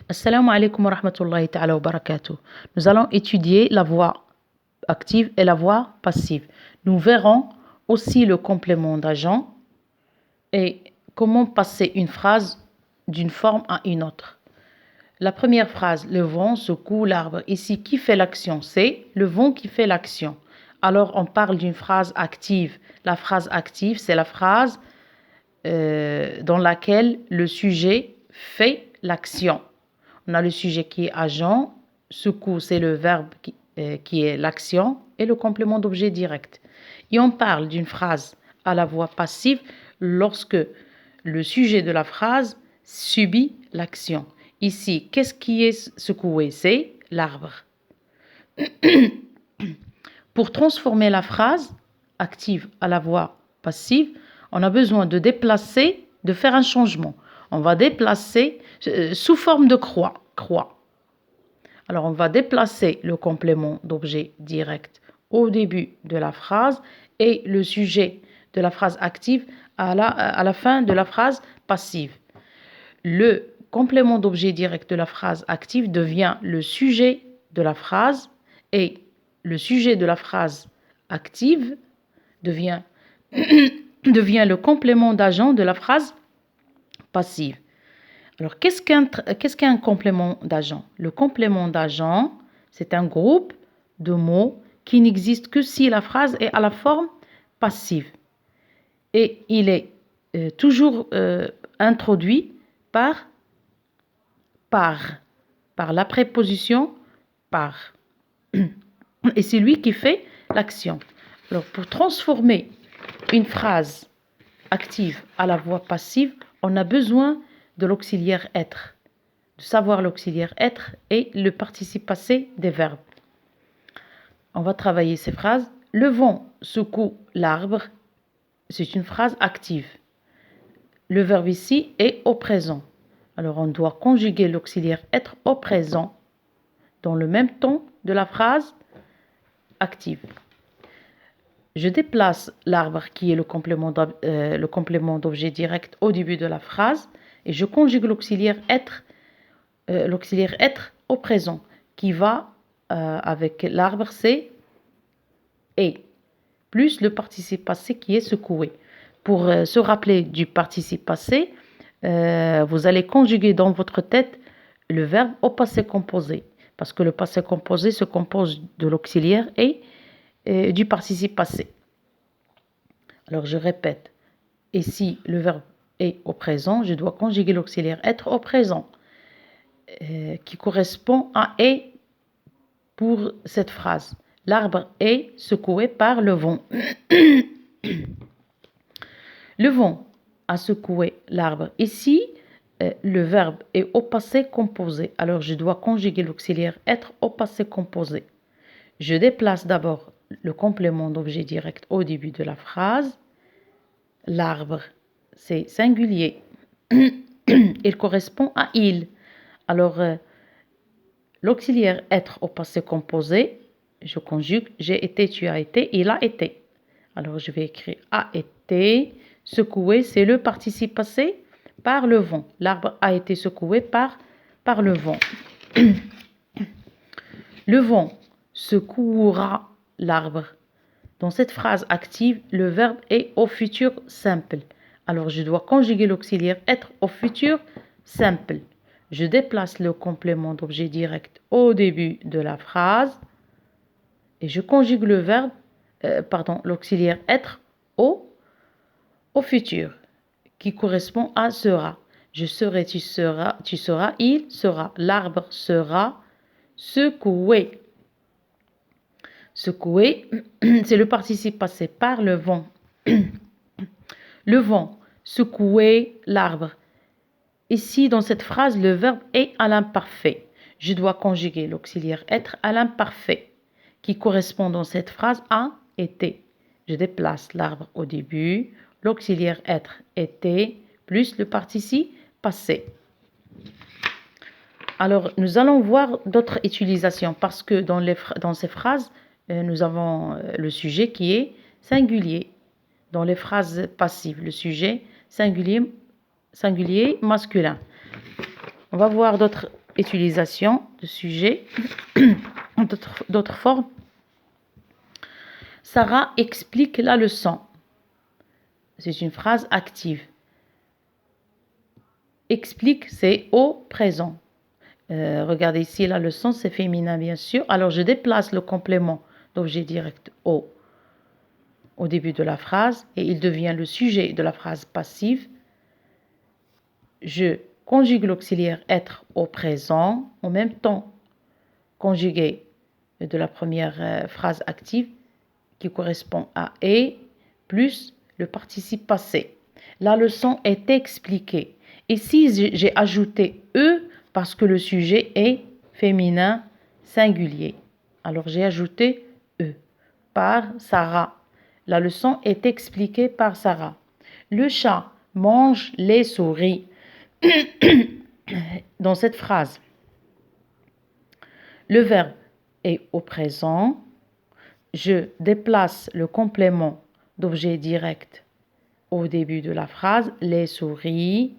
Assalamu alaikum wa rahmatullahi ta'ala wa barakatuh. Nous allons étudier la voix active et la voix passive. Nous verrons aussi le complément d'agent et comment passer une phrase d'une forme à une autre. La première phrase, le vent secoue l'arbre. Ici, qui fait l'action? C'est le vent qui fait l'action. Alors, on parle d'une phrase active. La phrase active, c'est la phrase dans laquelle le sujet fait l'action. On a le sujet qui est agent, secoue, c'est le verbe qui est l'action et le complément d'objet direct. Et on parle d'une phrase à la voix passive lorsque le sujet de la phrase subit l'action. Ici, qu'est-ce qui est secoué? C'est l'arbre. Pour transformer la phrase active à la voix passive, on a besoin de déplacer, de faire un changement. On va déplacer sous forme de croix. Alors, on va déplacer le complément d'objet direct au début de la phrase et le sujet de la phrase active à la fin de la phrase passive. Le complément d'objet direct de la phrase active devient le sujet de la phrase et le sujet de la phrase active devient le complément d'agent de la phrase passive. Alors, qu'est-ce qu'un complément d'agent? Le complément d'agent, c'est un groupe de mots qui n'existe que si la phrase est à la forme passive. Et il est toujours introduit par la préposition par. Et c'est lui qui fait l'action. Alors, pour transformer une phrase active à la voix passive, on a besoin de l'auxiliaire être, de savoir l'auxiliaire être et le participe passé des verbes. On va travailler ces phrases. Le vent secoue l'arbre, c'est une phrase active. Le verbe ici est au présent. Alors on doit conjuguer l'auxiliaire être au présent dans le même ton de la phrase active. Je déplace l'arbre qui est le complément d'objet direct au début de la phrase et je conjugue l'auxiliaire être au présent qui va avec l'arbre, c'est et plus le participe passé qui est secoué. Pour se rappeler du participe passé, vous allez conjuguer dans votre tête le verbe au passé composé parce que le passé composé se compose de l'auxiliaire et du participe passé. Alors je répète, et si le verbe est au présent, je dois conjuguer l'auxiliaire être au présent qui correspond à est pour cette phrase. L'arbre est secoué par le vent. Le vent a secoué l'arbre. Ici, le verbe est au passé composé. Alors je dois conjuguer l'auxiliaire être au passé composé. Je déplace d'abord le complément d'objet direct au début de la phrase. L'arbre, c'est singulier. Il correspond à il. Alors, l'auxiliaire être au passé composé, je conjugue j'ai été, tu as été, il a été. Alors, je vais écrire a été secoué, c'est le participe passé par le vent. L'arbre a été secoué par le vent. Le vent secouera l'arbre. Dans cette phrase active, le verbe est au futur simple. Alors, je dois conjuguer l'auxiliaire être au futur simple. Je déplace le complément d'objet direct au début de la phrase et je conjugue l'auxiliaire être au futur qui correspond à sera. Je serai, tu seras, il sera. L'arbre sera secoué. Secoué, c'est le participe passé par le vent. Le vent secouait l'arbre. Ici, dans cette phrase, le verbe est à l'imparfait. Je dois conjuguer l'auxiliaire être à l'imparfait qui correspond dans cette phrase à été. Je déplace l'arbre au début, l'auxiliaire être était, plus le participe passé. Alors, nous allons voir d'autres utilisations parce que dans ces phrases, nous avons le sujet qui est singulier. Dans les phrases passives, le sujet singulier masculin. On va voir d'autres utilisation de sujet. D'autres formes. Sarah explique la leçon. C'est une phrase active. Explique, c'est au présent. Regardez ici, la leçon, c'est féminin, bien sûr. Alors, je déplace le complément d'objet direct au début de la phrase et il devient le sujet de la phrase passive. Je conjugue l'auxiliaire être au présent, en même temps conjugué de la première phrase active qui correspond à « est » plus le participe passé. La leçon est expliquée. Ici, j'ai ajouté « e » parce que le sujet est féminin singulier. Alors, j'ai ajouté « e » par Sarah. La leçon est expliquée par Sarah. Le chat mange les souris. Dans cette phrase, le verbe est au présent. Je déplace le complément d'objet direct au début de la phrase, les souris.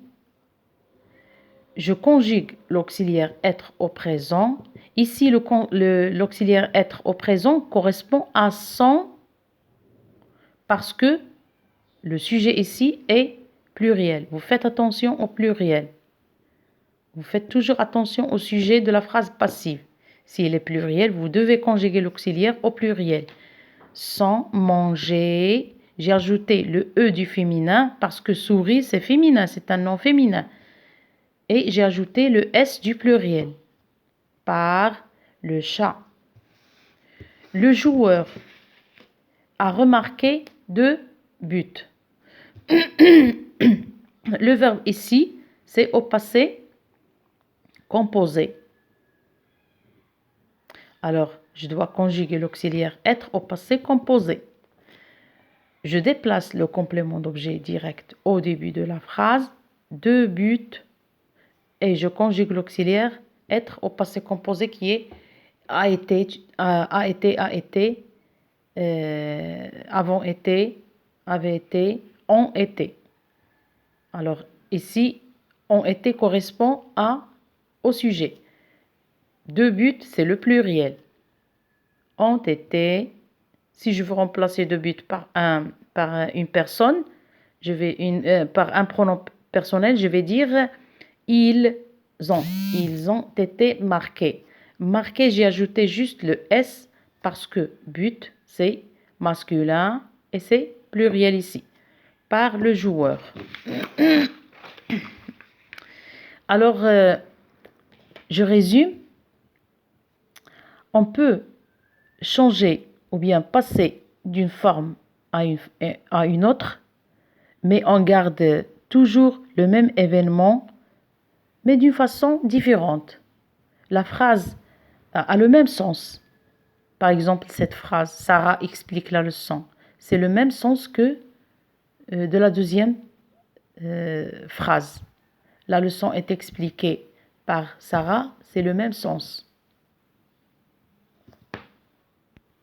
Je conjugue l'auxiliaire être au présent. Ici, l'auxiliaire être au présent correspond à son parce que le sujet ici est pluriel. Vous faites attention au pluriel. Vous faites toujours attention au sujet de la phrase passive. S'il est pluriel, vous devez conjuguer l'auxiliaire au pluriel. Sans manger, j'ai ajouté le E du féminin parce que souris, c'est féminin, c'est un nom féminin. Et j'ai ajouté le S du pluriel. Par le chat. Le joueur a remarqué 2 buts. Le verbe ici, c'est au passé composé. Alors, je dois conjuguer l'auxiliaire être au passé composé. Je déplace le complément d'objet direct au début de la phrase, 2 buts, et je conjugue l'auxiliaire être au passé composé qui est a été, avant été, avait été, ont été. Alors ici, ont été correspond au sujet. 2 buts, c'est le pluriel. Ont été, si je veux remplacer 2 buts par une personne, par un pronom personnel, je vais dire ils ont été marqués. Marqué, j'ai ajouté juste le S parce que but, c'est masculin et c'est pluriel ici, par le joueur. Alors, je résume. On peut changer ou bien passer d'une forme à une autre, mais on garde toujours le même événement, mais d'une façon différente. La phrase a le même sens. Par exemple, cette phrase, Sarah explique la leçon. C'est le même sens que de la deuxième phrase. La leçon est expliquée par Sarah, c'est le même sens.